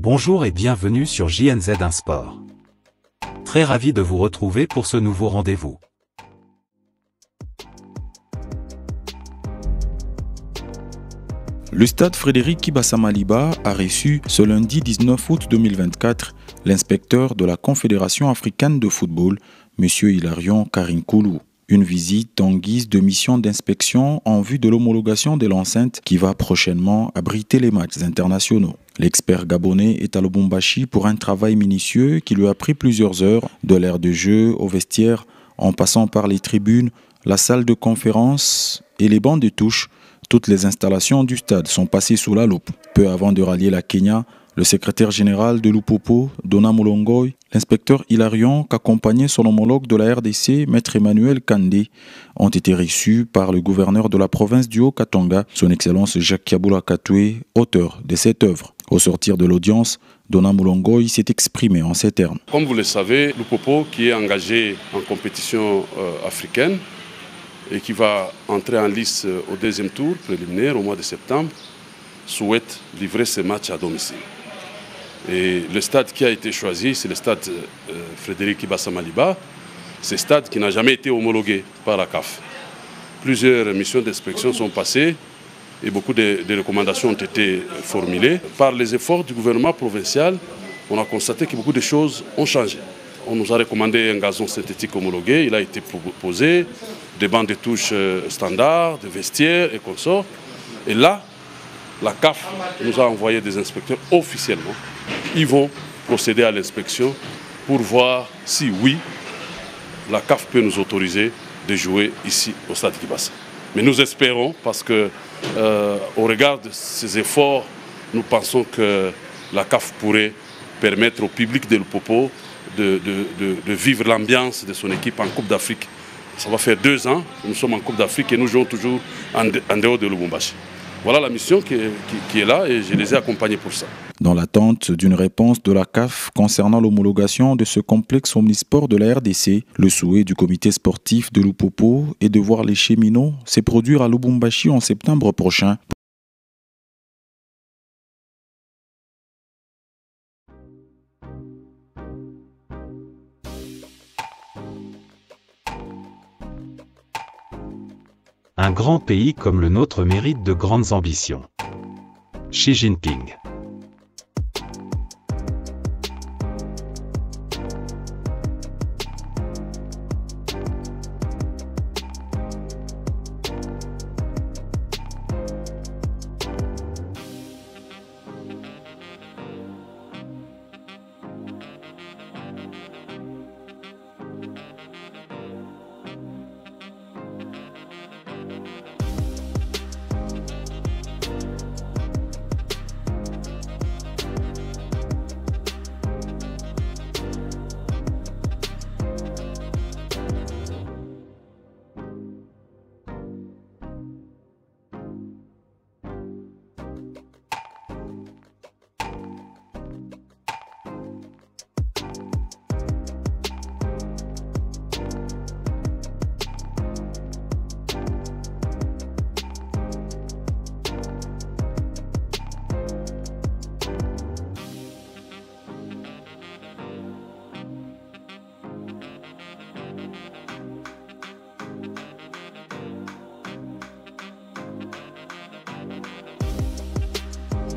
Bonjour et bienvenue sur JNZ1 Sport. Très ravi de vous retrouver pour ce nouveau rendez-vous. Le stade Frédéric Kibassa Maliba a reçu ce lundi 19 août 2024 l'inspecteur de la Confédération africaine de football, M. Hilarion Karinkoulou. Une visite en guise de mission d'inspection en vue de l'homologation de l'enceinte qui va prochainement abriter les matchs internationaux. L'expert gabonais est à Lubumbashi pour un travail minutieux qui lui a pris plusieurs heures, de l'aire de jeu au vestiaire, en passant par les tribunes, la salle de conférence et les bancs de touche. Toutes les installations du stade sont passées sous la loupe. Peu avant de rallier la Kenya, le secrétaire général de l'Upopo, Dona Molongoy, l'inspecteur Hilarion, qu'accompagnait son homologue de la RDC, Maître Emmanuel Kandé, ont été reçus par le gouverneur de la province du Haut-Katanga, son Excellence Jacques Kiaboula Katoué, auteur de cette œuvre. Au sortir de l'audience, Dona Molongoy s'est exprimé en ces termes. Comme vous le savez, l'Upopo, qui est engagé en compétition africaine et qui va entrer en lice au deuxième tour préliminaire au mois de septembre, souhaite livrer ses matchs à domicile. Et le stade qui a été choisi, c'est le stade Frédéric Kibassa Maliba. C'est un stade qui n'a jamais été homologué par la CAF. Plusieurs missions d'inspection sont passées et beaucoup de recommandations ont été formulées. Par les efforts du gouvernement provincial, on a constaté que beaucoup de choses ont changé. On nous a recommandé un gazon synthétique homologué, il a été posé, des bancs de touche standards, des vestiaires et consorts. Et là, la CAF nous a envoyé des inspecteurs officiellement. Ils vont procéder à l'inspection pour voir si oui, la CAF peut nous autoriser de jouer ici au stade Kibassa. Mais nous espérons, parce que au regard de ces efforts, nous pensons que la CAF pourrait permettre au public de l'Upopo de vivre l'ambiance de son équipe en Coupe d'Afrique. Ça va faire 2 ans que nous sommes en Coupe d'Afrique et nous jouons toujours en dehors de Lubumbashi. Voilà la mission qui est là et je les ai accompagnés pour ça. Dans l'attente d'une réponse de la CAF concernant l'homologation de ce complexe omnisport de la RDC, le souhait du comité sportif de l'Upopo est de voir les cheminots se produire à Lubumbashi en septembre prochain. Un grand pays comme le nôtre mérite de grandes ambitions. Xi Jinping.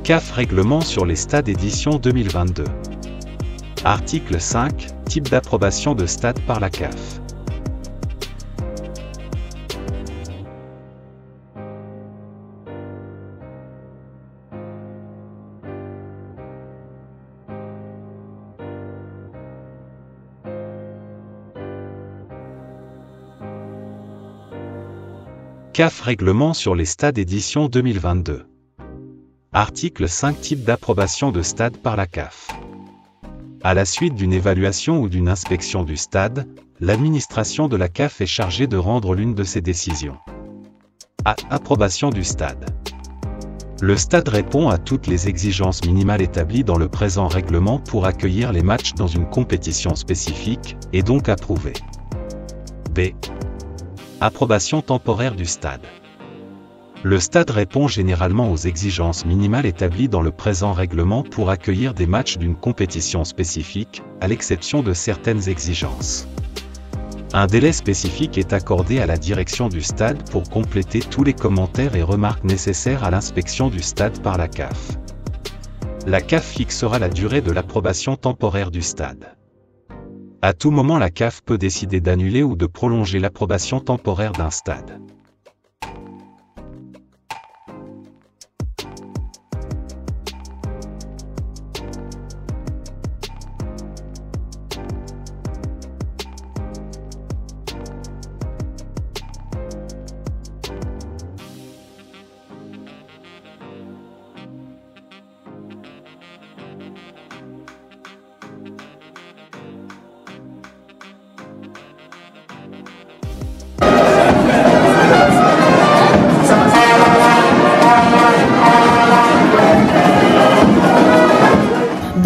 CAF Règlement sur les stades édition 2022. Article 5, type d'approbation de stade par la CAF. CAF Règlement sur les stades édition 2022. Article 5 type d'approbation de stade par la CAF. À la suite d'une évaluation ou d'une inspection du stade, l'administration de la CAF est chargée de rendre l'une de ces décisions. A. Approbation du stade. Le stade répond à toutes les exigences minimales établies dans le présent règlement pour accueillir les matchs dans une compétition spécifique, et donc approuvé. B. Approbation temporaire du stade. Le stade répond généralement aux exigences minimales établies dans le présent règlement pour accueillir des matchs d'une compétition spécifique, à l'exception de certaines exigences. Un délai spécifique est accordé à la direction du stade pour compléter tous les commentaires et remarques nécessaires à l'inspection du stade par la CAF. La CAF fixera la durée de l'approbation temporaire du stade. À tout moment, la CAF peut décider d'annuler ou de prolonger l'approbation temporaire d'un stade.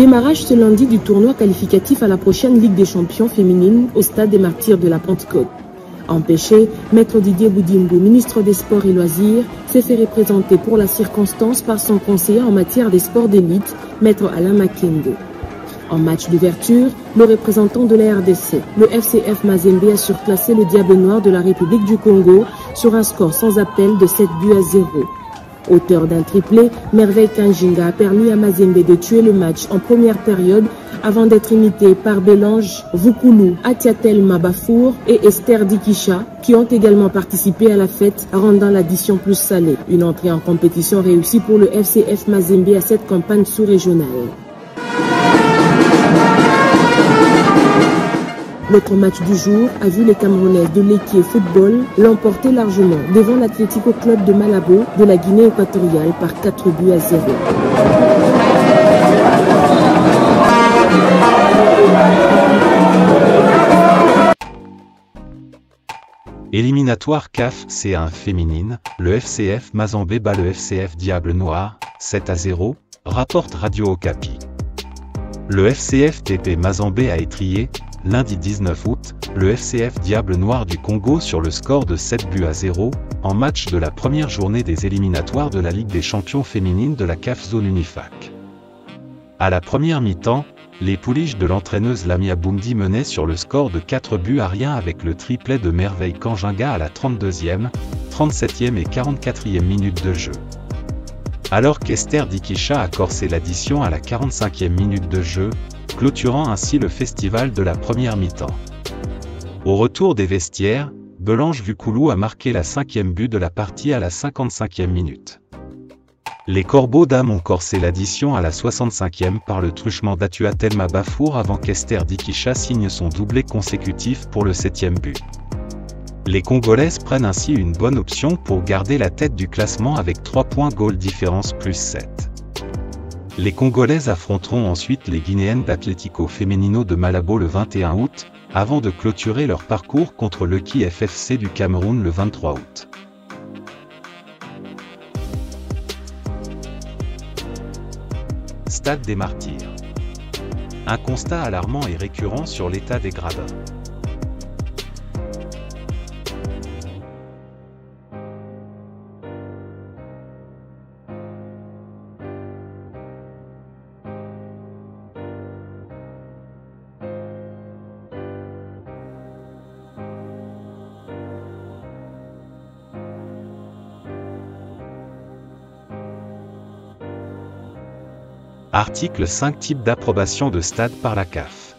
Démarrage ce lundi du tournoi qualificatif à la prochaine Ligue des champions féminines au stade des Martyrs de la Pentecôte. Empêché, Maître Didier Boudimbo, ministre des Sports et Loisirs, s'est fait représenter pour la circonstance par son conseiller en matière des sports d'élite, Maître Alain Makende. En match d'ouverture, le représentant de la RDC, le FCF Mazembe, a surclassé le Diable Noir de la République du Congo sur un score sans appel de 7-0. Auteur d'un triplé, Merveille Kanjinga a permis à Mazembe de tuer le match en première période avant d'être imité par Bélange Vukulu, Atiatel Mabafour et Esther Dikisha qui ont également participé à la fête, rendant l'addition plus salée. Une entrée en compétition réussie pour le FCF Mazembe à cette campagne sous-régionale. L'autre match du jour a vu les Camerounaises de l'Équipe Football l'emporter largement devant l'Atlético Club de Malabo de la Guinée équatoriale par 4-0. Éliminatoire CAF C1 féminine, le FCF Mazembe bat le FCF Diable Noir, 7-0, rapporte Radio Okapi. Le FCF TP Mazembe a étrié, lundi 19 août, le FCF Diable Noir du Congo sur le score de 7-0, en match de la première journée des éliminatoires de la Ligue des champions féminines de la CAF Zone Unifac. À la première mi-temps, les pouliches de l'entraîneuse Lamia Boumdi menaient sur le score de 4-0 avec le triplet de Merveille Kanjinga à la 32e, 37e et 44e minute de jeu. Alors qu'Esther Dikisha a corsé l'addition à la 45e minute de jeu, clôturant ainsi le festival de la première mi-temps. Au retour des vestiaires, Bélange Vukulu a marqué la 5e but de la partie à la 55e minute. Les Corbeaux d'âme ont corsé l'addition à la 65e par le truchement d'Atuatel Mabafour avant qu'Esther Dikisha signe son doublé consécutif pour le 7e but. Les Congolaises prennent ainsi une bonne option pour garder la tête du classement avec 3 points goal différence plus 7. Les Congolaises affronteront ensuite les Guinéennes d'Atlético Femenino de Malabo le 21 août, avant de clôturer leur parcours contre le KFFC du Cameroun le 23 août. Stade des Martyrs. Un constat alarmant et récurrent sur l'état des gradins. Article 5 Type d'approbation de stade par la CAF.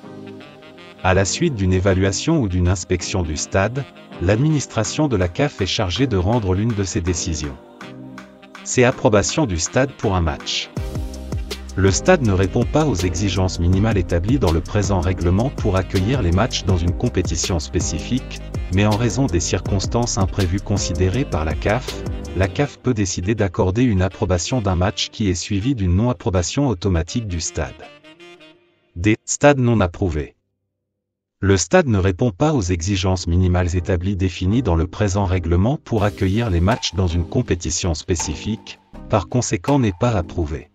À la suite d'une évaluation ou d'une inspection du stade, l'administration de la CAF est chargée de rendre l'une de ces décisions. C'est approbation du stade pour un match. Le stade ne répond pas aux exigences minimales établies dans le présent règlement pour accueillir les matchs dans une compétition spécifique, mais en raison des circonstances imprévues considérées par la CAF peut décider d'accorder une approbation d'un match qui est suivie d'une non-approbation automatique du stade. D. Stade non approuvé. Le stade ne répond pas aux exigences minimales établies définies dans le présent règlement pour accueillir les matchs dans une compétition spécifique, par conséquent n'est pas approuvé.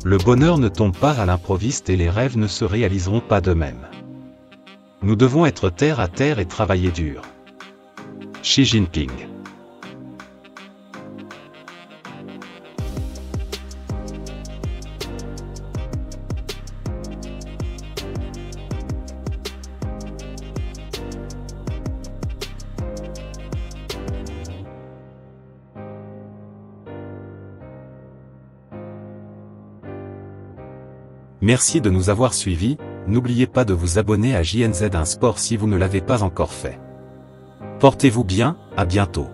Le bonheur ne tombe pas à l'improviste et les rêves ne se réaliseront pas d'eux-mêmes. Nous devons être terre à terre et travailler dur. Xi Jinping. Merci de nous avoir suivis, n'oubliez pas de vous abonner à JNZ1 Sport si vous ne l'avez pas encore fait. Portez-vous bien, à bientôt.